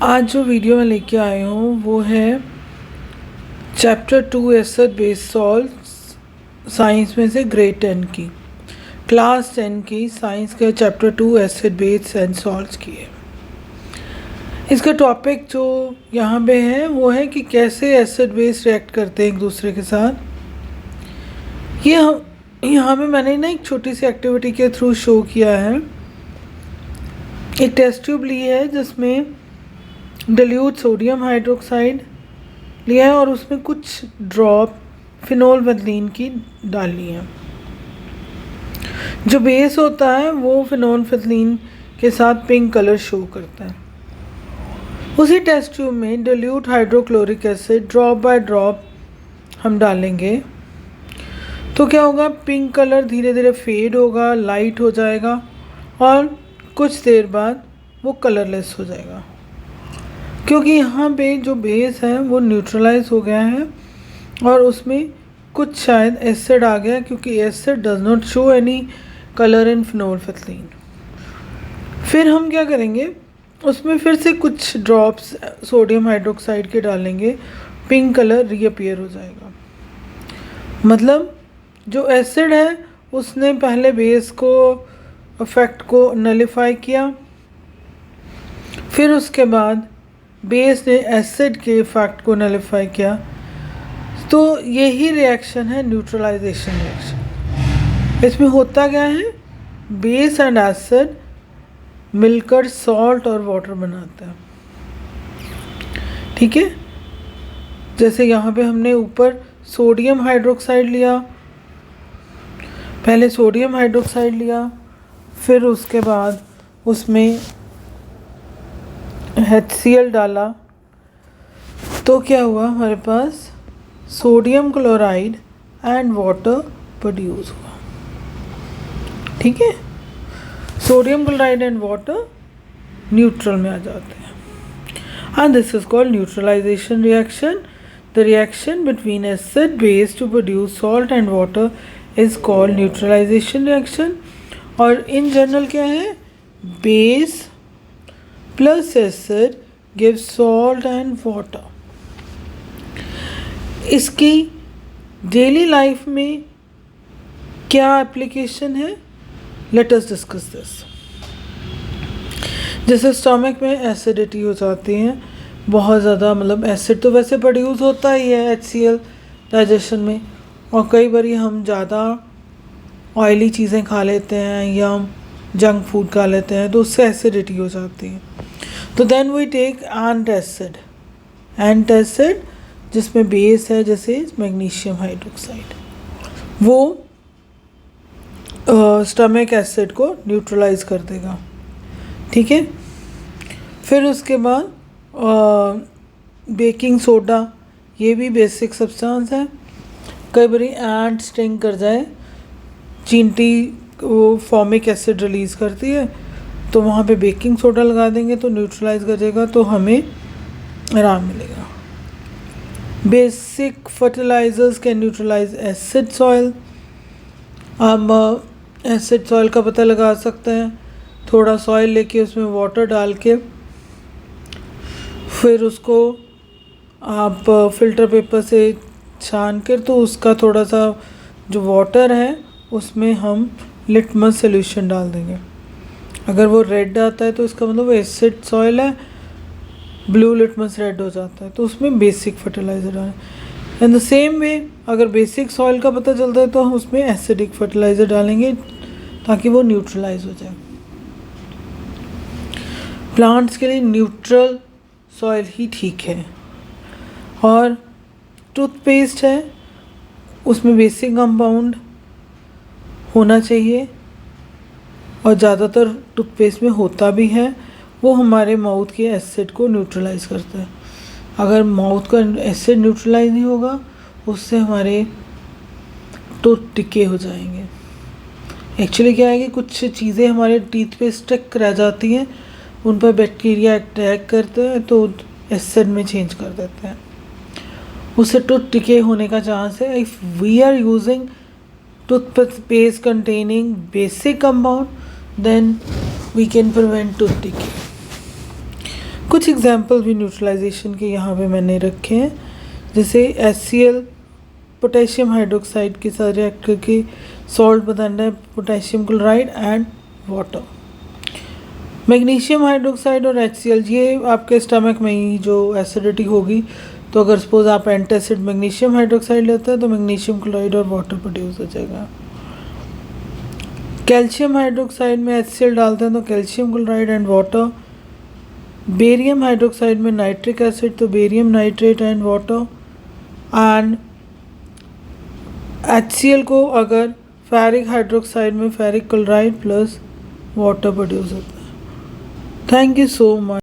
आज जो वीडियो मैं लेके आई हूँ वो है chapter 2 acid base salt science में से ग्रेड 10 की क्लास 10 की साइंस के chapter 2 acid base and salts की है। इसका टॉपिक जो यहाँ पे है वो है कि कैसे एसिड बेस रिएक्ट करते हैं एक दूसरे के साथ। यहाँ पे मैंने ना एक छोटी सी एक्टिविटी के थ्रू शो किया है। एक टेस्ट ट्यूब ली है जिसमें डिल्यूट सोडियम हाइड्रोक्साइड लिया है और उसमें कुछ ड्रॉप फिनोल वेथलीन की डाली है। जो बेस होता है वो फिनोल वेथलीन के साथ पिंक कलर शो करता है। उसी टेस्ट ट्यूब में dilute hydrochloric acid drop by drop हम डालेंगे तो क्या होगा, पिंक कलर धीरे धीरे फेड होगा, लाइट हो जाएगा और कुछ देर बाद वो कलरलेस हो जाएगा, क्योंकि यहाँ पे जो बेस है वो न्यूट्रलाइज हो गया है और उसमें कुछ शायद एसिड आ गया, क्योंकि acid does not show any colour in phenolphthalein. फिर हम क्या करेंगे, उसमें फिर से कुछ ड्रॉप्स सोडियम हाइड्रोक्साइड के डालेंगे, पिंक कलर रीअपीयर हो जाएगा। मतलब जो एसिड है उसने पहले बेस को इफेक्ट को नलिफाई किया, फिर उसके बाद बेस ने एसिड के इफेक्ट को नलिफाई किया। तो यही रिएक्शन है न्यूट्रलाइजेशन रिएक्शन। इसमें होता क्या है, बेस एंड एसिड मिलकर सॉल्ट और वाटर बनाता है। ठीक है, जैसे यहाँ पे हमने ऊपर सोडियम हाइड्रोक्साइड लिया, पहले सोडियम हाइड्रोक्साइड लिया, फिर उसके बाद उसमें HCl डाला, तो क्या हुआ, हमारे पास sodium chloride and water produce हुआ। ठीक है, sodium chloride and water neutral में आ जाते हैं and this is called neutralisation reaction. The reaction between acid base to produce salt and water is called neutralisation reaction. और इन जनरल क्या है, base plus acid give salt and water. इसकी daily life में क्या application है, let us discuss this. जैसे stomach में acidity हो जाती है बहुत ज़्यादा, मतलब एसिड तो वैसे प्रोड्यूस होता ही है HCl डाइजेशन में, और कई बार हम ज़्यादा ऑयली चीज़ें खा लेते हैं या जंक फूड खा लेते हैं तो उससे एसिडिटी हो जाती है। तो then we take antacid, antacid जिसमें बेस है जैसे मैग्नीशियम हाइड्रोक्साइड, वो स्टमक एसिड को न्यूट्रलाइज कर देगा। ठीक है, फिर उसके बाद बेकिंग सोडा, ये भी बेसिक सब्सटेंस है। कई बार एंट स्टिंग कर जाए, चींटी वो फॉर्मिक एसिड रिलीज़ करती है, तो वहाँ पे बेकिंग सोडा लगा देंगे तो न्यूट्रलाइज करेगा, तो हमें आराम मिलेगा। Basic fertilisers can neutralise acid soil. हम एसिड सॉइल का पता लगा सकते हैं, थोड़ा सॉइल लेके उसमें वाटर डाल के फिर उसको आप फिल्टर पेपर से छान कर, तो उसका थोड़ा सा जो वाटर है उसमें हम लिटमस सॉल्यूशन डाल देंगे। अगर वो रेड आता है तो इसका मतलब वो एसिड सॉइल है, ब्लू लिटमस रेड हो जाता है, तो उसमें बेसिक फर्टिलाइज़र डालें। इन द सेम वे अगर बेसिक सॉइल का पता चलता है तो हम उसमें एसिडिक फर्टिलाइज़र डालेंगे ताकि वो न्यूट्रलाइज हो जाए। प्लांट्स के लिए न्यूट्रल सॉइल ही ठीक है। और टूथपेस्ट है, उसमें बेसिक कंपाउंड होना चाहिए, और ज़्यादातर टूथपेस्ट में होता भी है, वो हमारे माउथ के एसिड को न्यूट्रलाइज करता है। अगर माउथ का एसिड न्यूट्रलाइज नहीं होगा उससे हमारे टूथ टिके हो जाएंगे। एक्चुअली क्या है कि कुछ चीज़ें हमारे टीथ पे स्टिक रह जाती हैं, उन पर बैक्टीरिया अटैक करते हैं तो एसिड में चेंज कर देते हैं, उससे टूथ टिके होने का चांस है। If we are using toothpaste containing basic compound, then we can prevent tooth decay. कुछ एग्जांपल भी न्यूट्रलाइजेशन के यहाँ पे मैंने रखे हैं, जैसे HCl पोटेशियम हाइड्रोक्साइड के साथ रिएक्ट करके सॉल्ट बनाना है, potassium chloride and water. Magnesium hydroxide और HCl, ये आपके स्टमक में ही जो एसिडिटी होगी, तो अगर सपोज आप एंटासिड मैग्नीशियम हाइड्रोक्साइड लेते हैं तो मैग्नीशियम क्लोराइड और वाटर प्रोड्यूस हो जाएगा। कैल्शियम हाइड्रोक्साइड में HCl डालते हैं तो calcium chloride and water. Barium hydroxide में नाइट्रिक एसिड तो barium nitrate and water. And HCl को अगर फेरिक हाइड्रोक्साइड में ferric chloride plus water produce होता है। Thank you so much.